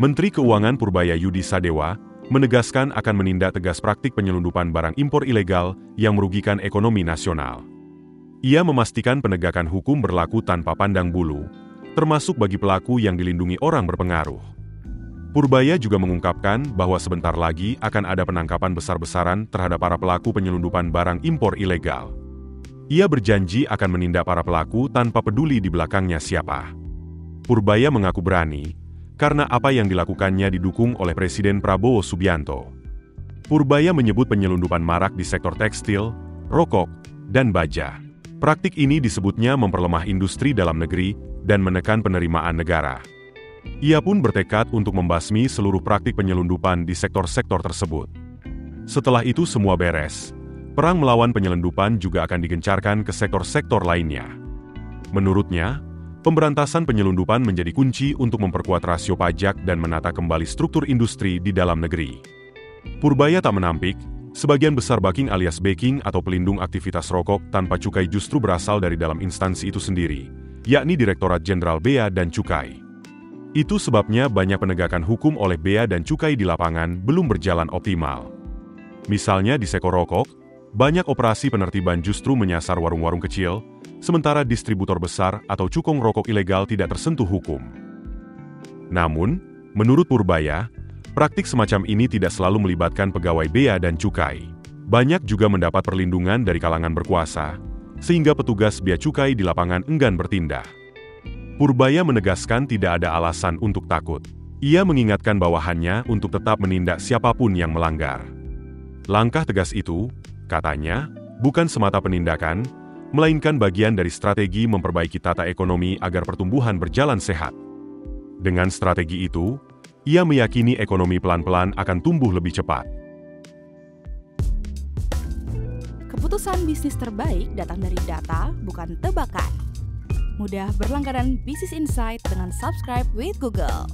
Menteri Keuangan Purbaya Yudi Sadewa menegaskan akan menindak tegas praktik penyelundupan barang impor ilegal yang merugikan ekonomi nasional. Ia memastikan penegakan hukum berlaku tanpa pandang bulu, termasuk bagi pelaku yang dilindungi orang berpengaruh. Purbaya juga mengungkapkan bahwa sebentar lagi akan ada penangkapan besar-besaran terhadap para pelaku penyelundupan barang impor ilegal. Ia berjanji akan menindak para pelaku tanpa peduli di belakangnya siapa. Purbaya mengaku berani, karena apa yang dilakukannya didukung oleh Presiden Prabowo Subianto. Purbaya menyebut penyelundupan marak di sektor tekstil, rokok, dan baja. Praktik ini disebutnya memperlemah industri dalam negeri dan menekan penerimaan negara. Ia pun bertekad untuk membasmi seluruh praktik penyelundupan di sektor-sektor tersebut. Setelah itu semua beres, perang melawan penyelundupan juga akan digencarkan ke sektor-sektor lainnya. Menurutnya, pemberantasan penyelundupan menjadi kunci untuk memperkuat rasio pajak dan menata kembali struktur industri di dalam negeri. Purbaya tak menampik, sebagian besar backing alias backing atau pelindung aktivitas rokok tanpa cukai justru berasal dari dalam instansi itu sendiri, yakni Direktorat Jenderal Bea dan Cukai. Itu sebabnya banyak penegakan hukum oleh Bea dan Cukai di lapangan belum berjalan optimal. Misalnya di sektor rokok, banyak operasi penertiban justru menyasar warung-warung kecil, sementara distributor besar atau cukong rokok ilegal tidak tersentuh hukum. Namun, menurut Purbaya, praktik semacam ini tidak selalu melibatkan pegawai Bea dan Cukai. Banyak juga mendapat perlindungan dari kalangan berkuasa, sehingga petugas Bea Cukai di lapangan enggan bertindak. Purbaya menegaskan tidak ada alasan untuk takut. Ia mengingatkan bawahannya untuk tetap menindak siapapun yang melanggar. Langkah tegas itu, katanya, bukan semata penindakan, melainkan bagian dari strategi memperbaiki tata ekonomi agar pertumbuhan berjalan sehat. Dengan strategi itu, ia meyakini ekonomi pelan-pelan akan tumbuh lebih cepat. Keputusan bisnis terbaik datang dari data, bukan tebakan. Mudah berlangganan Business Insight dengan subscribe with Google.